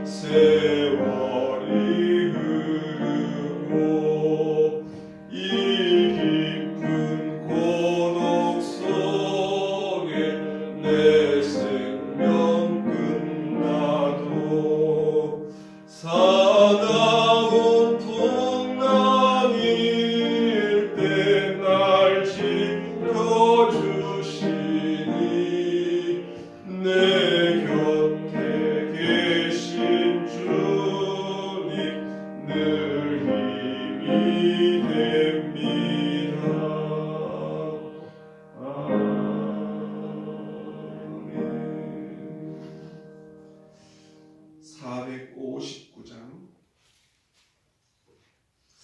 세월이 흐르고 이 깊은 고독 속에 내 생명 끝나도 사나운 풍랑일 때 날 지켜주시니 내 곁에 계신 주님 늘 힘이 됩니다. 아멘. 459장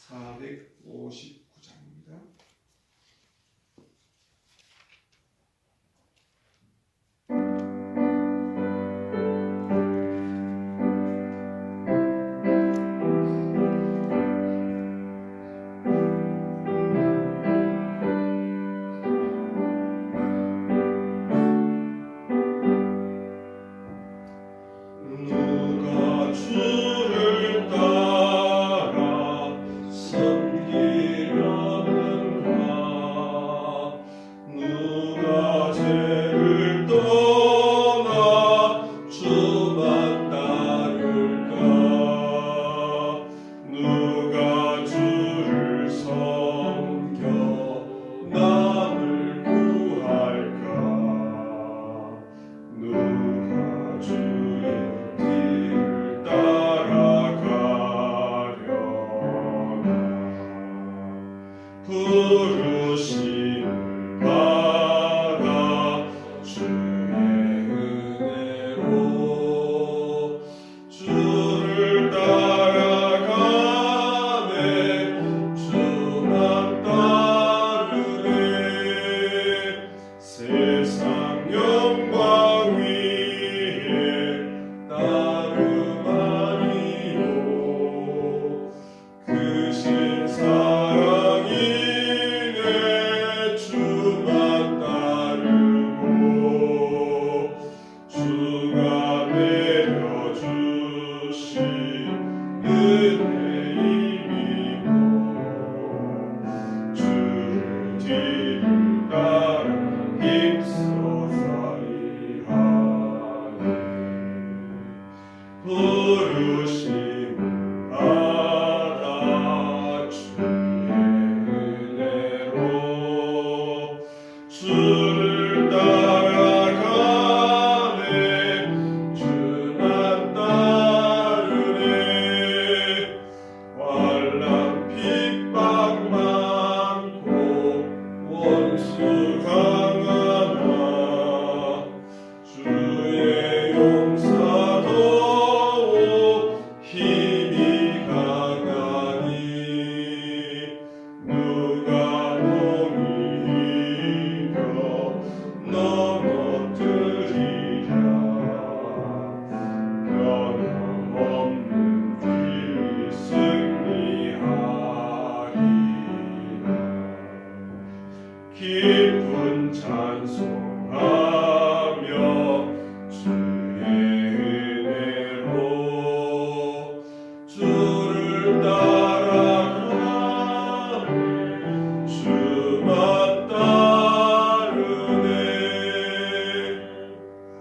459장입니다. 누가 주를 따라 섬기려는가 누가 죄를 떠나 주만 따를까 누가 주를 섬겨 남을 구할까 누가 주의 길을 따라가려나 부르심 받아 주의 은혜로 주를 따라가네 주만 따르네 세상 영광 위에 따름 아니요 크신 사랑이네 주만 따르고 주가 내려주신 은혜이고 주를 뒤를 따라 힘써서리 하네 부르심 받아 주의 은혜로 주를 따라가네 주만 따르네 환난 핍박 많고 원수 강하나 주의 용사도 힘이 강하니 누가 너를 이겨 넘어뜨리랴 변함없는 길이 승리하리라 깊은 찬송하며 주의 은혜로 주를 따라가네 주만 따르네.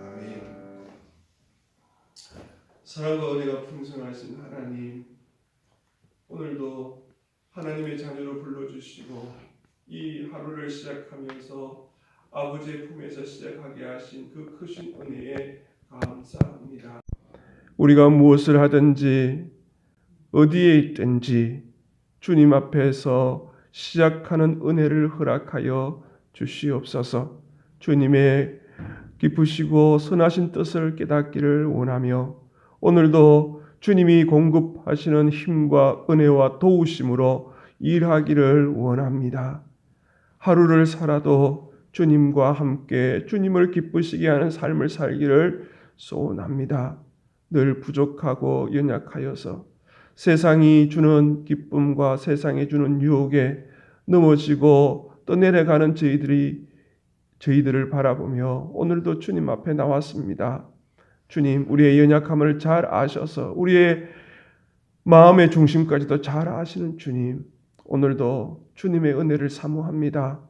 아멘. 사랑과 은혜가 풍성하신 하나님 오늘도 하나님의 자녀로 불러주시고 이 하루를 시작하면서 아버지의 품에서 시작하게 하신 그 크신 은혜에 감사합니다. 우리가 무엇을 하든지 어디에 있든지 주님 앞에서 시작하는 은혜를 허락하여 주시옵소서. 주님의 기쁘시고 선하신 뜻을 깨닫기를 원하며 오늘도 주님이 공급하시는 힘과 은혜와 도우심으로 일하기를 원합니다. 하루를 살아도 주님과 함께 주님을 기쁘시게 하는 삶을 살기를 소원합니다. 늘 부족하고 연약하여서 세상이 주는 기쁨과 세상이 주는 유혹에 넘어지고 떠내려가는 저희들을 바라보며 오늘도 주님 앞에 나왔습니다. 주님, 우리의 연약함을 잘 아셔서 우리의 마음의 중심까지도 잘 아시는 주님, 오늘도 주님의 은혜를 사모합니다.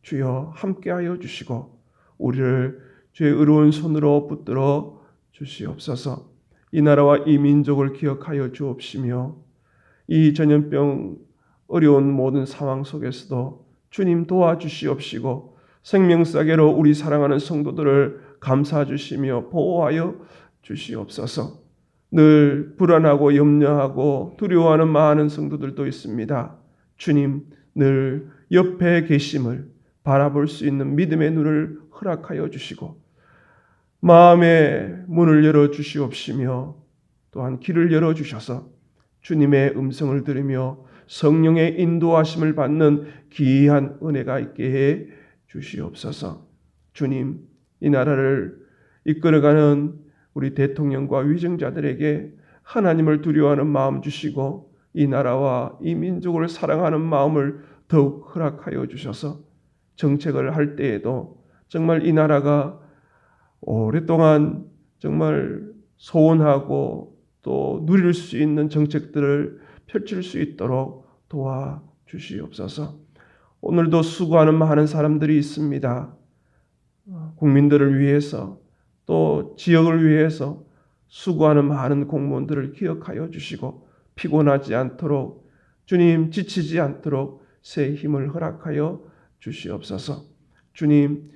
주여 함께하여 주시고 우리를 주의 의로운 손으로 붙들어 주시옵소서. 이 나라와 이 민족을 기억하여 주옵시며 이 전염병 어려운 모든 상황 속에서도 주님 도와주시옵시고 생명사계로 우리 사랑하는 성도들을 감싸 주시며 보호하여 주시옵소서. 늘 불안하고 염려하고 두려워하는 많은 성도들도 있습니다. 주님, 늘 옆에 계심을 바라볼 수 있는 믿음의 눈을 허락하여 주시고 마음의 문을 열어 주시옵시며 또한 길을 열어 주셔서 주님의 음성을 들으며 성령의 인도하심을 받는 귀한 은혜가 있게 해 주시옵소서. 주님, 이 나라를 이끌어가는 우리 대통령과 위정자들에게 하나님을 두려워하는 마음 주시고 이 나라와 이 민족을 사랑하는 마음을 더욱 허락하여 주셔서 정책을 할 때에도 정말 이 나라가 오랫동안 정말 소원하고 또 누릴 수 있는 정책들을 펼칠 수 있도록 도와주시옵소서. 오늘도 수고하는 많은 사람들이 있습니다. 국민들을 위해서 또 지역을 위해서 수고하는 많은 공무원들을 기억하여 주시고 피곤하지 않도록 주님 지치지 않도록 새 힘을 허락하여 주시옵소서. 주님,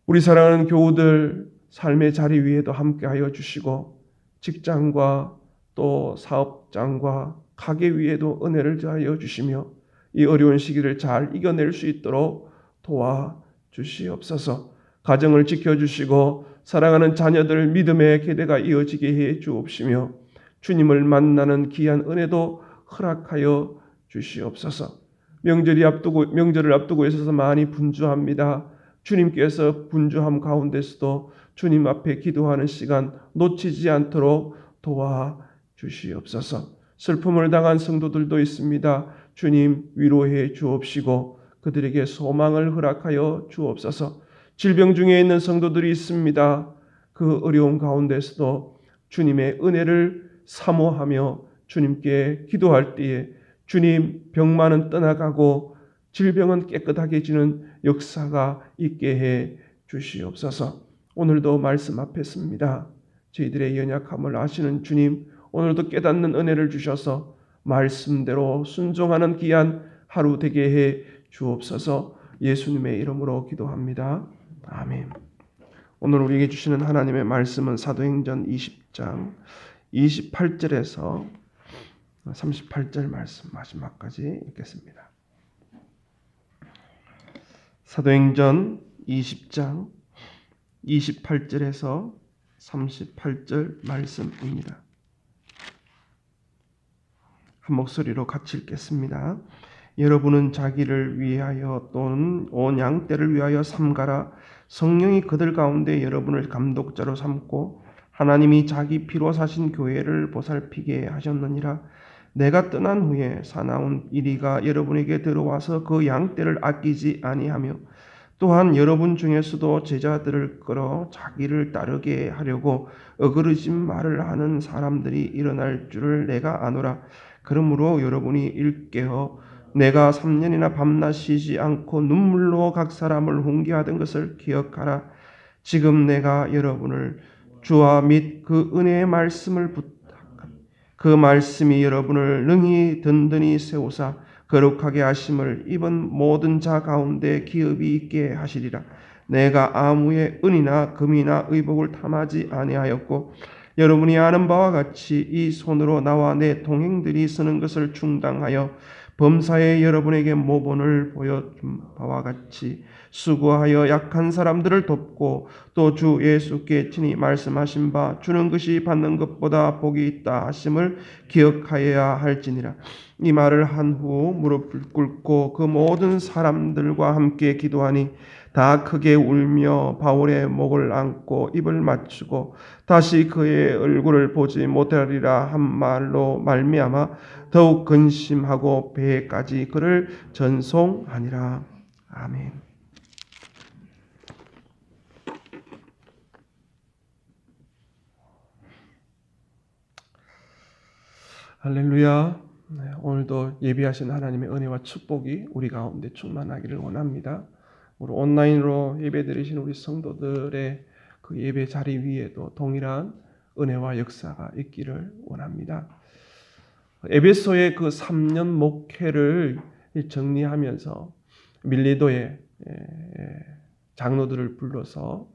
우리 사랑하는 교우들 삶의 자리 위에도 함께하여 주시고 직장과 또 사업장과 가게 위에도 은혜를 더하여 주시며 이 어려운 시기를 잘 이겨낼 수 있도록 도와주시옵소서. 가정을 지켜주시고 사랑하는 자녀들 믿음의 계대가 이어지게 해 주옵시며 주님을 만나는 귀한 은혜도 허락하여 주시옵소서. 명절을 앞두고 있어서 많이 분주합니다. 주님께서 분주함 가운데서도 주님 앞에 기도하는 시간 놓치지 않도록 도와주시옵소서. 슬픔을 당한 성도들도 있습니다. 주님 위로해 주옵시고 그들에게 소망을 허락하여 주옵소서. 질병 중에 있는 성도들이 있습니다. 그 어려운 가운데서도 주님의 은혜를 사모하며 주님께 기도할 때에 주님 병만은 떠나가고 질병은 깨끗하게 지는 역사가 있게 해 주시옵소서. 오늘도 말씀 앞에 씁니다. 저희들의 연약함을 아시는 주님, 오늘도 깨닫는 은혜를 주셔서 말씀대로 순종하는 귀한 하루 되게 해 주옵소서. 예수님의 이름으로 기도합니다. 아멘. 오늘 우리에게 주시는 하나님의 말씀은 사도행전 20장 28절에서 38절 말씀 마지막까지 읽겠습니다. 사도행전 20장 28절에서 38절 말씀입니다. 한 목소리로 같이 읽겠습니다. 여러분은 자기를 위하여 또는 온 양떼를 위하여 삼가라. 성령이 그들 가운데 여러분을 감독자로 삼고 하나님이 자기 피로 사신 교회를 보살피게 하셨느니라. 내가 떠난 후에 사나운 이리가 여러분에게 들어와서 그 양떼를 아끼지 아니하며 또한 여러분 중에서도 제자들을 끌어 자기를 따르게 하려고 어그러진 말을 하는 사람들이 일어날 줄을 내가 아노라. 그러므로 여러분이 일깨어 내가 3년이나 밤낮 쉬지 않고 눈물로 각 사람을 훈계하던 것을 기억하라. 지금 내가 여러분을 주와 및 그 은혜의 말씀을 부탁합니다. 그 말씀이 여러분을 능히 든든히 세우사 거룩하게 하심을 입은 모든 자 가운데 기업이 있게 하시리라. 내가 아무의 은이나 금이나 의복을 탐하지 아니하였고 여러분이 아는 바와 같이 이 손으로 나와 내 동행들이 쓰는 것을 충당하여 범사에 여러분에게 모본을 보여준 바와 같이 수고하여 약한 사람들을 돕고 또 주 예수께 친히 말씀하신 바 주는 것이 받는 것보다 복이 있다 하심을 기억하여야 할지니라. 이 말을 한 후 무릎을 꿇고 그 모든 사람들과 함께 기도하니 다 크게 울며 바울의 목을 안고 입을 맞추고 다시 그의 얼굴을 보지 못하리라 한 말로 말미암아 더욱 근심하고 배까지 그를 전송하니라. 아멘. 할렐루야. 네, 오늘도 예비하신 하나님의 은혜와 축복이 우리 가운데 충만하기를 원합니다. 우리 온라인으로 예배드리신 우리 성도들의 그 예배 자리 위에도 동일한 은혜와 역사가 있기를 원합니다. 에베소의 그 3년 목회를 정리하면서 밀리도의 장로들을 불러서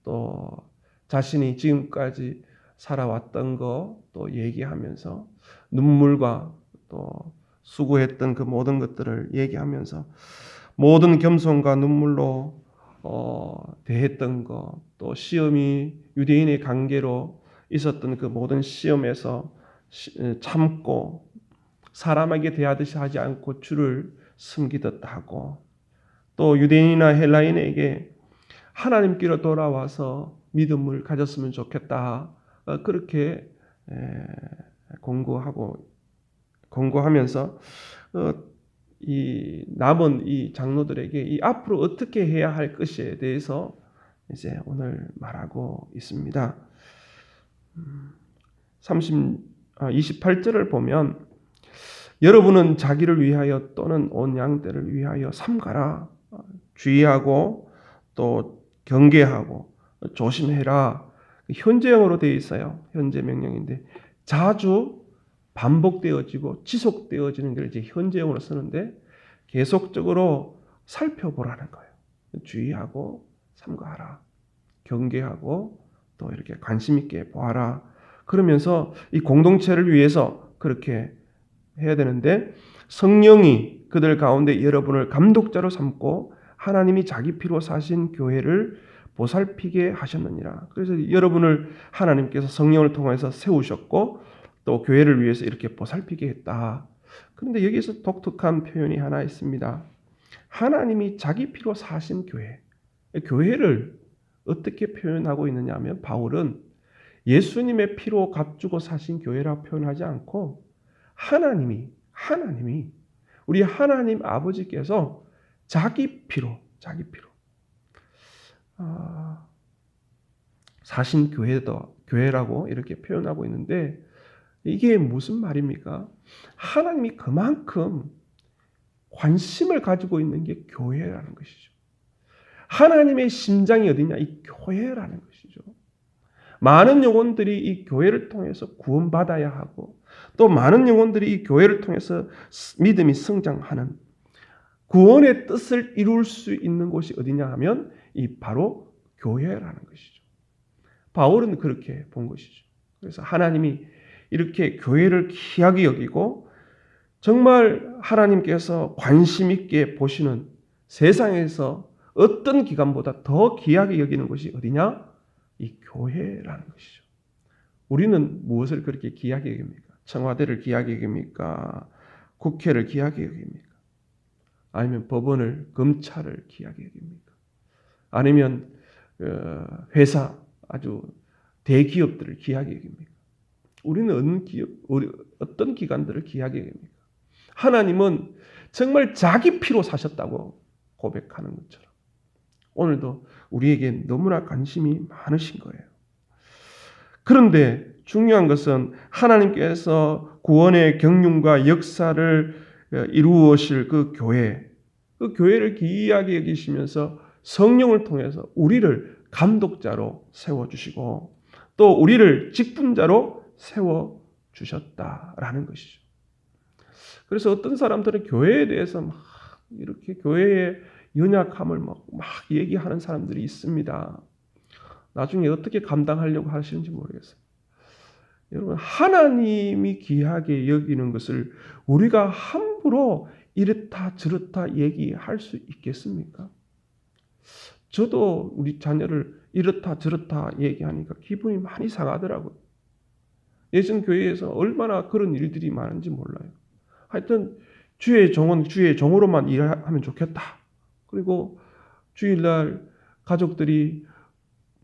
또 자신이 지금까지 살아왔던 거 또 얘기하면서 눈물과 또 수고했던 그 모든 것들을 얘기하면서 모든 겸손과 눈물로 대했던 거, 또 시험이 유대인의 관계로 있었던 그 모든 시험에서 참고 사람에게 대하듯이 하지 않고 주를 섬기듯 하고, 또 유대인이나 헬라인에게 하나님께로 돌아와서 믿음을 가졌으면 좋겠다, 그렇게 공고하면서 이 남은 이 장로들에게 이 앞으로 어떻게 해야 할 것에 대해서 이제 오늘 말하고 있습니다. 28절을 보면 여러분은 자기를 위하여 또는 온 양떼를 위하여 삼가라. 주의하고 또 경계하고 조심해라. 현재형으로 되어 있어요. 현재 명령인데 자주 반복되어지고 지속되어지는 걸 이제 현재형으로 쓰는데 계속적으로 살펴보라는 거예요. 주의하고 삼가하라. 경계하고 또 이렇게 관심 있게 보아라. 그러면서 이 공동체를 위해서 그렇게 해야 되는데 성령이 그들 가운데 여러분을 감독자로 삼고 하나님이 자기 피로 사신 교회를 보살피게 하셨느니라. 그래서 여러분을 하나님께서 성령을 통해서 세우셨고 또 교회를 위해서 이렇게 보살피게 했다. 그런데 여기서 독특한 표현이 하나 있습니다. 하나님이 자기 피로 사신 교회. 교회를 어떻게 표현하고 있느냐 하면 바울은 예수님의 피로 값주고 사신 교회라 표현하지 않고 하나님이 우리 하나님 아버지께서 자기 피로 사신 교회라고 이렇게 표현하고 있는데 이게 무슨 말입니까? 하나님이 그만큼 관심을 가지고 있는 게 교회라는 것이죠. 하나님의 심장이 어디냐? 이 교회라는 것이죠. 많은 영혼들이 이 교회를 통해서 구원받아야 하고 또 많은 영혼들이 이 교회를 통해서 믿음이 성장하는 구원의 뜻을 이룰 수 있는 곳이 어디냐 하면 이 바로 교회라는 것이죠. 바울은 그렇게 본 것이죠. 그래서 하나님이 이렇게 교회를 귀하게 여기고 정말 하나님께서 관심 있게 보시는 세상에서 어떤 기관보다 더 귀하게 여기는 것이 어디냐? 이 교회라는 것이죠. 우리는 무엇을 그렇게 귀하게 여깁니까? 청와대를 귀하게 여깁니까? 국회를 귀하게 여깁니까? 아니면 법원을, 검찰을 귀하게 여깁니까? 아니면 회사, 아주 대기업들을 귀하게 여깁니까? 우리는 어떤 기관들을 귀하게 여깁니까? 하나님은 정말 자기 피로 사셨다고 고백하는 것처럼 오늘도 우리에게 너무나 관심이 많으신 거예요. 그런데 중요한 것은 하나님께서 구원의 경륜과 역사를 이루으실 그 교회를 귀하게 여기시면서 성령을 통해서 우리를 감독자로 세워주시고 또 우리를 직분자로 세워주셨다라는 것이죠. 그래서 어떤 사람들은 교회에 대해서 막 이렇게 교회의 연약함을 막 얘기하는 사람들이 있습니다. 나중에 어떻게 감당하려고 하시는지 모르겠어요. 여러분, 하나님이 귀하게 여기는 것을 우리가 함부로 이렇다 저렇다 얘기할 수 있겠습니까? 저도 우리 자녀를 이렇다 저렇다 얘기하니까 기분이 많이 상하더라고요. 예전 교회에서 얼마나 그런 일들이 많은지 몰라요. 하여튼 주의 종은 주의 종으로만 일하면 좋겠다. 그리고 주일날 가족들이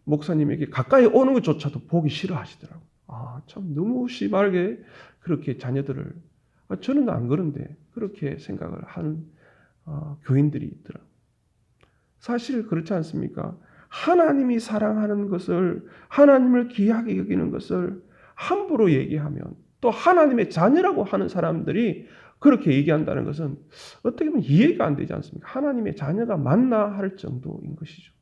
목사님에게 가까이 오는 것조차도 보기 싫어하시더라고요. 참 너무 심하게 그렇게 자녀들을, 저는 안 그런데 그렇게 생각을 하는 교인들이 있더라고요. 사실 그렇지 않습니까? 하나님이 사랑하는 것을, 하나님을 귀하게 여기는 것을 함부로 얘기하면 또 하나님의 자녀라고 하는 사람들이 그렇게 얘기한다는 것은 어떻게 보면 이해가 안 되지 않습니까? 하나님의 자녀가 맞나 할 정도인 것이죠.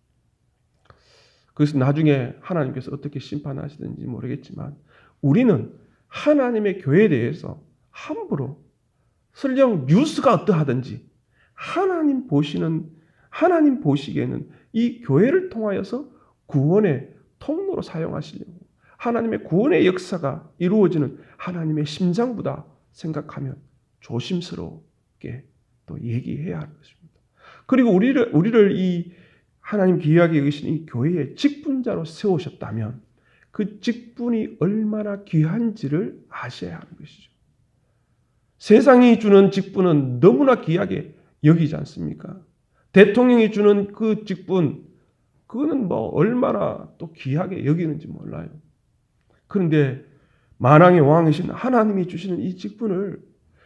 그래서 나중에 하나님께서 어떻게 심판하시든지 모르겠지만 우리는 하나님의 교회에 대해서 함부로 설령 뉴스가 어떠하든지 하나님 보시기에는 이 교회를 통하여서 구원의 통로로 사용하시려고 하나님의 구원의 역사가 이루어지는 하나님의 심장보다 생각하면 조심스럽게 또 얘기해야 할 것입니다. 그리고 우리를 이 하나님 귀하게 여기신 이 교회의 직분자로 세우셨다면 그 직분이 얼마나 귀한지를 아셔야 하는 것이죠. 세상이 주는 직분은 너무나 귀하게 여기지 않습니까? 대통령이 주는 그 직분, 그거는 뭐 얼마나 또 귀하게 여기는지 몰라요. 그런데 만왕의 왕이신 하나님이 주시는 이 직분을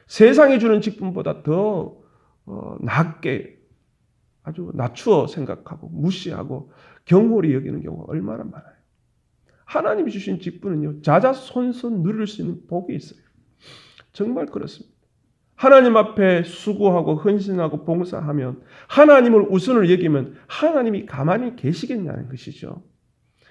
세상이 주는 직분보다 더 낮게 아주 낮추어 생각하고 무시하고 경홀히 여기는 경우가 얼마나 많아요. 하나님이 주신 직분은요, 자자손손 누릴 수 있는 복이 있어요. 정말 그렇습니다. 하나님 앞에 수고하고 헌신하고 봉사하면 하나님을 우선을 여기면 하나님이 가만히 계시겠냐는 것이죠.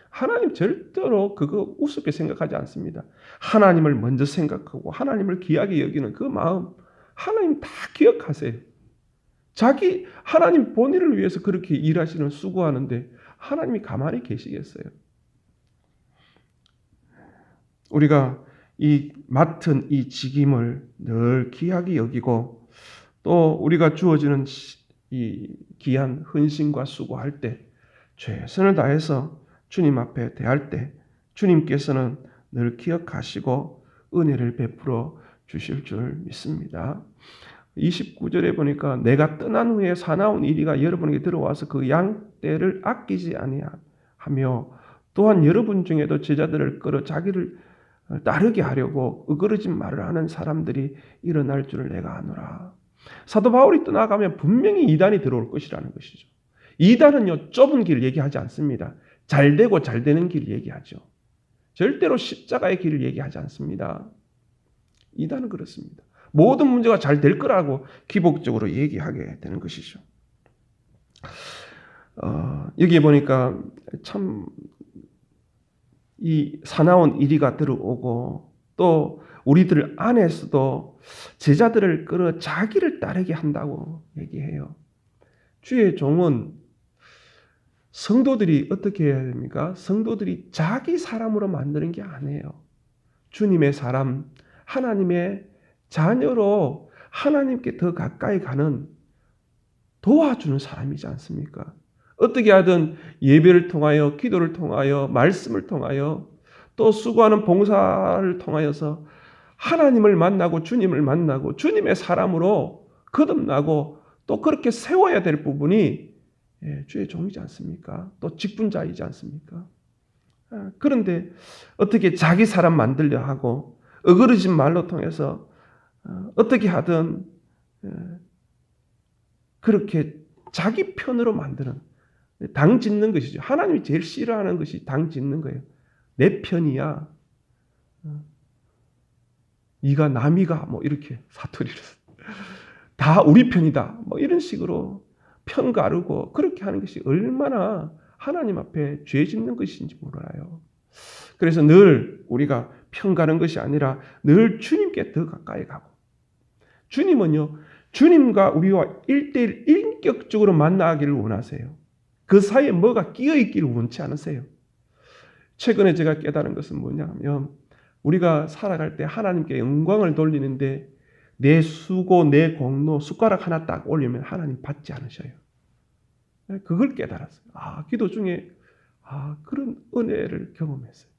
하나님 절대로 그거 우습게 생각하지 않습니다. 하나님을 먼저 생각하고 하나님을 귀하게 여기는 그 마음 하나님 다 기억하세요. 자기 하나님 본인을 위해서 그렇게 일하시는 수고하는데 하나님이 가만히 계시겠어요? 우리가 이 맡은 이 직임을 늘 귀하게 여기고 또 우리가 주어지는 이 귀한 헌신과 수고할 때 최선을 다해서 주님 앞에 대할 때 주님께서는 늘 기억하시고 은혜를 베풀어 주실 줄 믿습니다. 29절에 보니까 내가 떠난 후에 사나운 이리가 여러분에게 들어와서 그 양떼를 아끼지 아니하며 또한 여러분 중에도 제자들을 끌어 자기를 따르게 하려고 으그러진 말을 하는 사람들이 일어날 줄을 내가 아노라. 사도 바울이 떠나가면 분명히 이단이 들어올 것이라는 것이죠. 이단은요, 좁은 길 얘기하지 않습니다. 잘 되고 잘 되는 길 얘기하죠. 절대로 십자가의 길을 얘기하지 않습니다. 이단은 그렇습니다. 모든 문제가 잘 될 거라고 기복적으로 얘기하게 되는 것이죠. 여기에 보니까 참 이 사나운 이리가 들어오고 또 우리들 안에서도 제자들을 끌어 자기를 따르게 한다고 얘기해요. 주의 종은 성도들이 어떻게 해야 됩니까? 성도들이 자기 사람으로 만드는 게 아니에요. 주님의 사람, 하나님의 자녀로 하나님께 더 가까이 가는 도와주는 사람이지 않습니까? 어떻게 하든 예배를 통하여, 기도를 통하여, 말씀을 통하여, 또 수고하는 봉사를 통하여서 하나님을 만나고 주님을 만나고 주님의 사람으로 거듭나고 또 그렇게 세워야 될 부분이 주의 종이지 않습니까? 또 직분자이지 않습니까? 그런데 어떻게 자기 사람 만들려 하고 어그러진 말로 통해서 어떻게 하든 그렇게 자기 편으로 만드는 당 짓는 것이죠. 하나님이 제일 싫어하는 것이 당 짓는 거예요. 내 편이야. 네가 남이가 뭐 이렇게 사투리로 다 우리 편이다. 뭐 이런 식으로 편 가르고 그렇게 하는 것이 얼마나 하나님 앞에 죄 짓는 것인지 몰라요. 그래서 늘 우리가 편 가는 것이 아니라 늘 주님께 더 가까이 가고 주님은요. 주님과 우리와 1대1 인격적으로 만나기를 원하세요. 그 사이에 뭐가 끼어있기를 원치 않으세요. 최근에 제가 깨달은 것은 뭐냐면 우리가 살아갈 때 하나님께 영광을 돌리는데 내 수고, 내 공로 숟가락 하나 딱 올리면 하나님 받지 않으셔요. 그걸 깨달았어요. 기도 중에 그런 은혜를 경험했어요.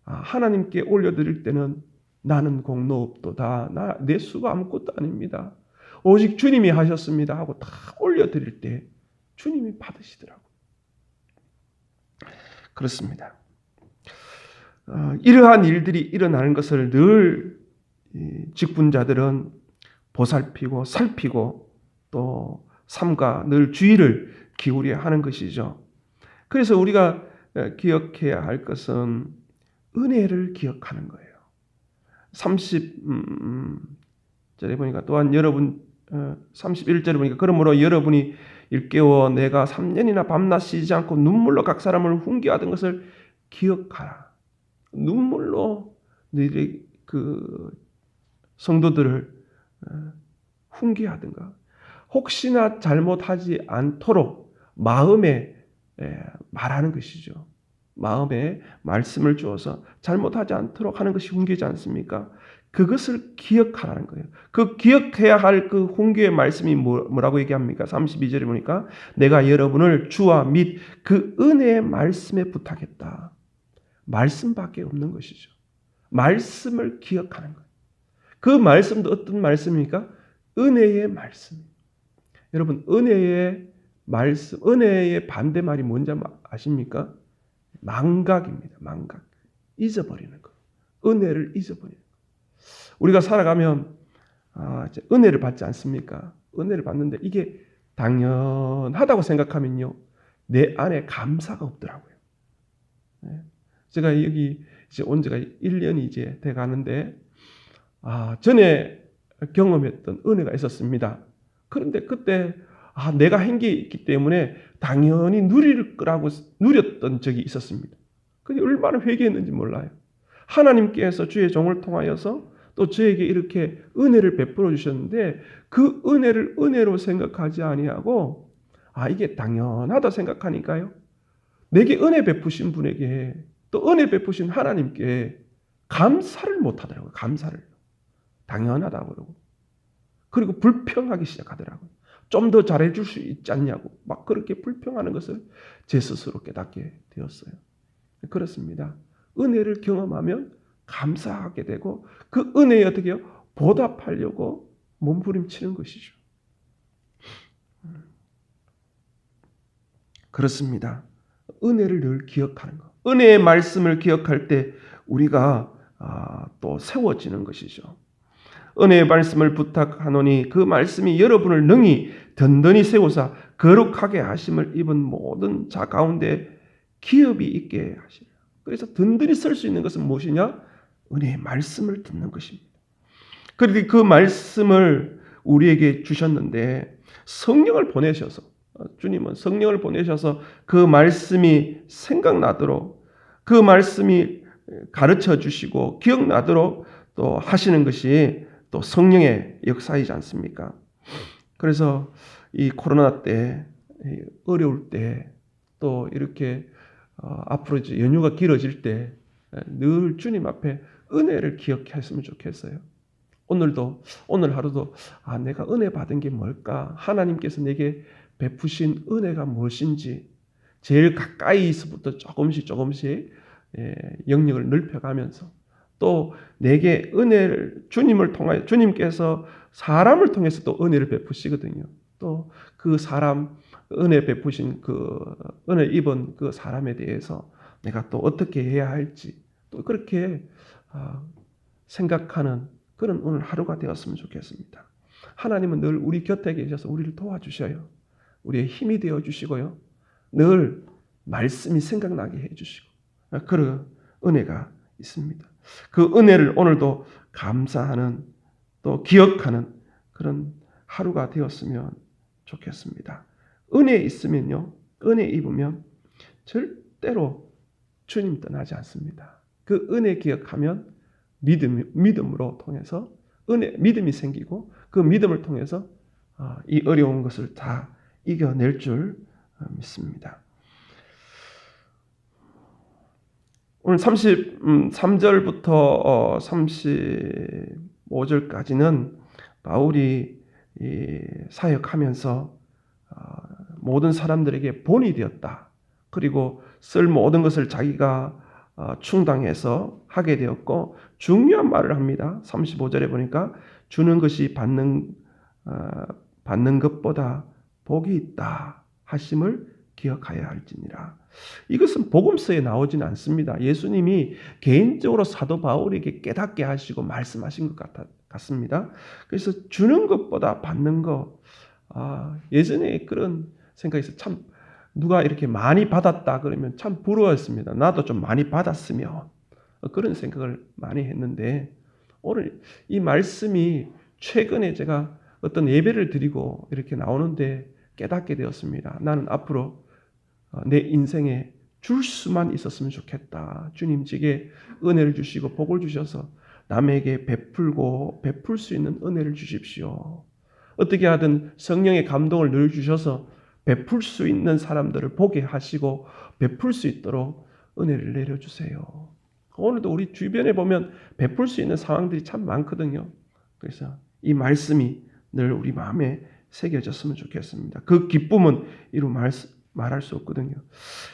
하나님께 올려드릴 때는 나는 공로 없도다. 내 수고 아무것도 아닙니다. 오직 주님이 하셨습니다 하고 다 올려드릴 때 주님이 받으시더라고요. 그렇습니다. 이러한 일들이 일어나는 것을 늘 직분자들은 보살피고 살피고 또 삼가 늘 주의를 기울여야 하는 것이죠. 그래서 우리가 기억해야 할 것은 은혜를 기억하는 거예요. 30절에 보니까 또한 여러분 31절에 보니까 그러므로 여러분이 일깨워 내가 3년이나 밤낮 쉬지 않고 눈물로 각 사람을 훈계하던 것을 기억하라. 눈물로 너희들의 그 성도들을 훈계하든가 혹시나 잘못하지 않도록 마음에 말하는 것이죠. 마음에 말씀을 주어서 잘못하지 않도록 하는 것이 훈계지 않습니까? 그것을 기억하라는 거예요. 그 기억해야 할 그 훈계의 말씀이 뭐라고 얘기합니까? 32절에 보니까 내가 여러분을 주와 및 그 은혜의 말씀에 부탁했다. 말씀밖에 없는 것이죠. 말씀을 기억하는 거예요. 그 말씀도 어떤 말씀입니까? 은혜의 말씀. 여러분, 은혜의 말씀, 은혜의 반대말이 뭔지 아십니까? 망각입니다. 망각. 잊어버리는 거. 은혜를 잊어버리는 거. 우리가 살아가면 이제 은혜를 받지 않습니까? 은혜를 받는데 이게 당연하다고 생각하면요. 내 안에 감사가 없더라고요. 제가 여기 이제 온 지가 1년이 이제 돼 가는데 전에 경험했던 은혜가 있었습니다. 그런데 그때 내가 한 게 있기 때문에 당연히 누릴 거라고 누렸던 적이 있었습니다. 근데 얼마나 회개했는지 몰라요. 하나님께서 주의 종을 통하여서 또 저에게 이렇게 은혜를 베풀어 주셨는데 그 은혜를 은혜로 생각하지 아니하고 이게 당연하다 생각하니까요. 내게 은혜 베푸신 분에게 또 은혜 베푸신 하나님께 감사를 못 하더라고요. 감사를. 당연하다고 그러고. 그리고 불평하기 시작하더라고요. 좀 더 잘해줄 수 있지 않냐고 막 그렇게 불평하는 것을 제 스스로 깨닫게 되었어요. 그렇습니다. 은혜를 경험하면 감사하게 되고 그 은혜에 어떻게 해요? 보답하려고 몸부림치는 것이죠. 그렇습니다. 은혜를 늘 기억하는 것. 은혜의 말씀을 기억할 때 우리가 또 세워지는 것이죠. 은혜의 말씀을 부탁하노니 그 말씀이 여러분을 능히 든든히 세우사 거룩하게 하심을 입은 모든 자 가운데 기업이 있게 하시라. 그래서 든든히 설 수 있는 것은 무엇이냐? 은혜의 말씀을 듣는 것입니다. 그런데 그 말씀을 우리에게 주셨는데 성령을 보내셔서 주님은 성령을 보내셔서 그 말씀이 생각나도록 그 말씀이 가르쳐 주시고 기억나도록 또 하시는 것이 또 성령의 역사이지 않습니까? 그래서 이 코로나 때 어려울 때 또 이렇게 앞으로 이제 연휴가 길어질 때 늘 주님 앞에 은혜를 기억했으면 좋겠어요. 오늘 하루도 내가 은혜 받은 게 뭘까? 하나님께서 내게 베푸신 은혜가 무엇인지 제일 가까이서부터 조금씩 영역을 넓혀가면서 또 내게 은혜를 주님을 통하여 주님께서 사람을 통해서 또 은혜를 베푸시거든요. 또 그 사람 은혜 베푸신 그 은혜 입은 그 사람에 대해서 내가 또 어떻게 해야 할지 또 그렇게 생각하는 그런 오늘 하루가 되었으면 좋겠습니다. 하나님은 늘 우리 곁에 계셔서 우리를 도와주셔요. 우리의 힘이 되어 주시고요. 늘 말씀이 생각나게 해 주시고 그런 은혜가 있습니다. 그 은혜를 오늘도 감사하는 또 기억하는 그런 하루가 되었으면 좋겠습니다. 은혜 있으면요. 은혜 입으면 절대로 주님 떠나지 않습니다. 그 은혜 기억하면 믿음으로 통해서 믿음이 생기고 그 믿음을 통해서 이 어려운 것을 다 이겨낼 줄 믿습니다. 오늘 33절부터 35절까지는 바울이 사역하면서 모든 사람들에게 본이 되었다. 그리고 쓸 모든 것을 자기가 충당해서 하게 되었고 중요한 말을 합니다. 35절에 보니까 주는 것이 받는 것보다 복이 있다 하심을 기억하여야 할지니라. 이것은 복음서에 나오지는 않습니다. 예수님이 개인적으로 사도 바울에게 깨닫게 하시고 말씀하신 것 같습니다. 그래서 주는 것보다 받는 것 예전에 그런 생각이 있어요. 참 누가 이렇게 많이 받았다 그러면 참 부러웠습니다. 나도 좀 많이 받았으면 그런 생각을 많이 했는데 오늘 이 말씀이 최근에 제가 어떤 예배를 드리고 이렇게 나오는데 깨닫게 되었습니다. 나는 앞으로 내 인생에 줄 수만 있었으면 좋겠다. 주님 제게 은혜를 주시고 복을 주셔서 남에게 베풀고 베풀 수 있는 은혜를 주십시오. 어떻게 하든 성령의 감동을 늘 주셔서 베풀 수 있는 사람들을 보게 하시고 베풀 수 있도록 은혜를 내려주세요. 오늘도 우리 주변에 보면 베풀 수 있는 상황들이 참 많거든요. 그래서 이 말씀이 늘 우리 마음에 새겨졌으면 좋겠습니다. 그 기쁨은 이루 말할 수 없거든요.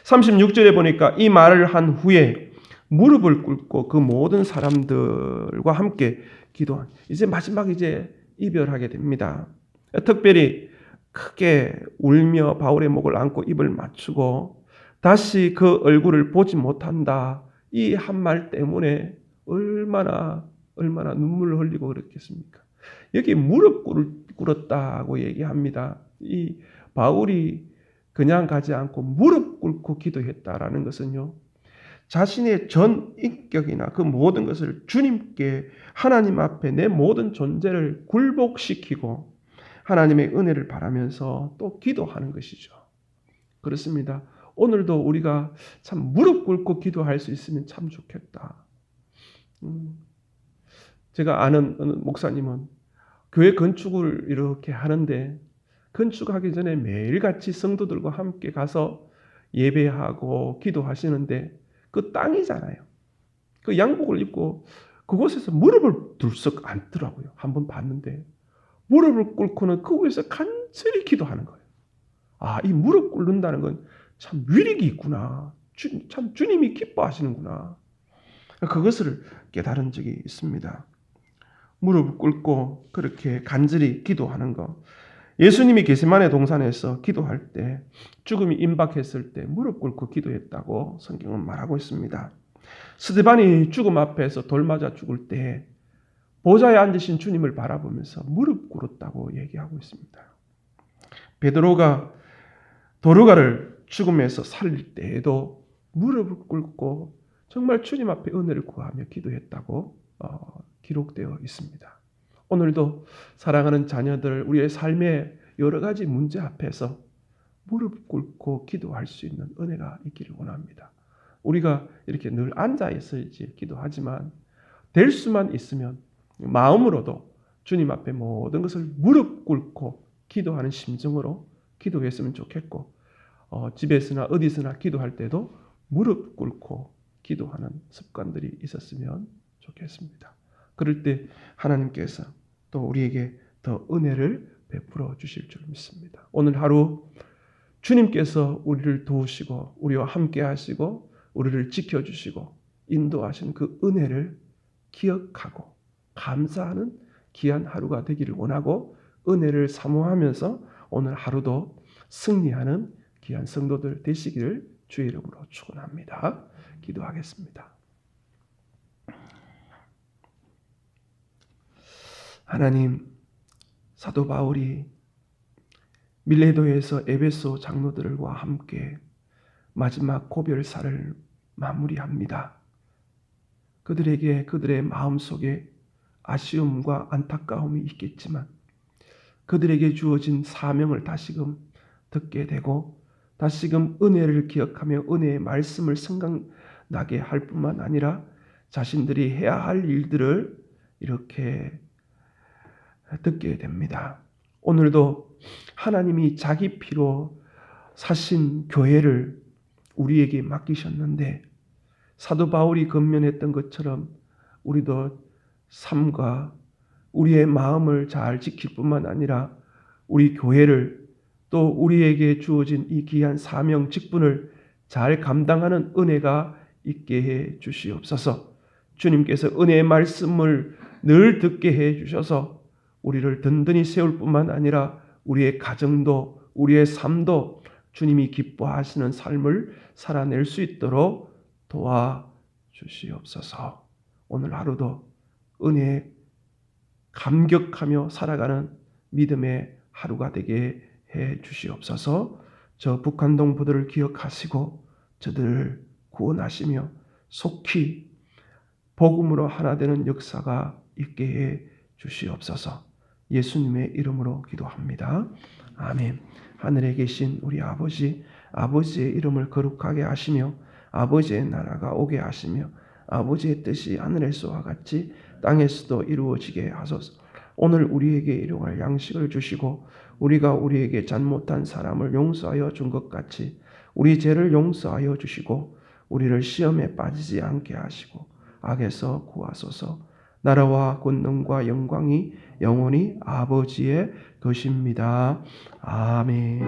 36절에 보니까 이 말을 한 후에 무릎을 꿇고 그 모든 사람들과 함께 기도한. 이제 마지막 이제 이별하게 됩니다. 특별히 크게 울며 바울의 목을 안고 입을 맞추고 다시 그 얼굴을 보지 못한다. 이 한 말 때문에 얼마나 눈물을 흘리고 그랬겠습니까? 여기 무릎 꿇었다고 얘기합니다. 이 바울이 그냥 가지 않고 무릎 꿇고 기도했다라는 것은요, 자신의 전 인격이나 그 모든 것을 주님께 하나님 앞에 내 모든 존재를 굴복시키고 하나님의 은혜를 바라면서 또 기도하는 것이죠. 그렇습니다. 오늘도 우리가 참 무릎 꿇고 기도할 수 있으면 참 좋겠다. 제가 아는 어느 목사님은 교회 건축을 이렇게 하는데 건축하기 전에 매일같이 성도들과 함께 가서 예배하고 기도하시는데 그 땅이잖아요. 그 양복을 입고 그곳에서 무릎을 들썩 앉더라고요. 한번 봤는데 무릎을 꿇고는 그곳에서 간절히 기도하는 거예요. 아, 이 무릎 꿇는다는 건 참 위력이 있구나. 참 주님이 기뻐하시는구나. 그것을 깨달은 적이 있습니다. 무릎을 꿇고 그렇게 간절히 기도하는 것. 예수님이 게세마네 동산에서 기도할 때 죽음이 임박했을 때 무릎 꿇고 기도했다고 성경은 말하고 있습니다. 스데반이 죽음 앞에서 돌 맞아 죽을 때 보좌에 앉으신 주님을 바라보면서 무릎 꿇었다고 얘기하고 있습니다. 베드로가 도르가를 죽음에서 살릴 때에도 무릎을 꿇고 정말 주님 앞에 은혜를 구하며 기도했다고 기록되어 있습니다. 오늘도 사랑하는 자녀들, 우리의 삶의 여러 가지 문제 앞에서 무릎 꿇고 기도할 수 있는 은혜가 있기를 원합니다. 우리가 이렇게 늘 앉아 있어야지 기도하지만 될 수만 있으면 마음으로도 주님 앞에 모든 것을 무릎 꿇고 기도하는 심정으로 기도했으면 좋겠고, 집에서나 어디서나 기도할 때도 무릎 꿇고 기도하는 습관들이 있었으면 좋겠습니다. 그럴 때 하나님께서 또 우리에게 더 은혜를 베풀어 주실 줄 믿습니다. 오늘 하루 주님께서 우리를 도우시고 우리와 함께 하시고 우리를 지켜주시고 인도하신 그 은혜를 기억하고 감사하는 귀한 하루가 되기를 원하고 은혜를 사모하면서 오늘 하루도 승리하는 귀한 성도들 되시기를 주의 이름으로 축원합니다. 기도하겠습니다. 하나님, 사도 바울이 밀레도에서 에베소 장로들과 함께 마지막 고별사를 마무리합니다. 그들에게 그들의 마음속에 아쉬움과 안타까움이 있겠지만 그들에게 주어진 사명을 다시금 듣게 되고 다시금 은혜를 기억하며 은혜의 말씀을 생각나게 할 뿐만 아니라 자신들이 해야 할 일들을 이렇게 듣게 됩니다. 오늘도 하나님이 자기 피로 사신 교회를 우리에게 맡기셨는데 사도 바울이 권면했던 것처럼 우리도 삶과 우리의 마음을 잘 지킬 뿐만 아니라 우리 교회를 또 우리에게 주어진 이 귀한 사명 직분을 잘 감당하는 은혜가 있게 해 주시옵소서. 주님께서 은혜의 말씀을 늘 듣게 해 주셔서 우리를 든든히 세울 뿐만 아니라 우리의 가정도 우리의 삶도 주님이 기뻐하시는 삶을 살아낼 수 있도록 도와주시옵소서. 오늘 하루도 은혜에 감격하며 살아가는 믿음의 하루가 되게 해 주시옵소서. 저 북한 동포들을 기억하시고 저들을 구원하시며 속히 복음으로 하나 되는 역사가 있게 해 주시옵소서. 예수님의 이름으로 기도합니다. 아멘. 하늘에 계신 우리 아버지, 아버지의 이름을 거룩하게 하시며 아버지의 나라가 오게 하시며 아버지의 뜻이 하늘에서와 같이 땅에서도 이루어지게 하소서. 오늘 우리에게 일용할 양식을 주시고 우리가 우리에게 잘못한 사람을 용서하여 준 것 같이 우리 죄를 용서하여 주시고 우리를 시험에 빠지지 않게 하시고 악에서 구하소서. 나라와 권능과 영광이 영원히 아버지의 것입니다. 아멘.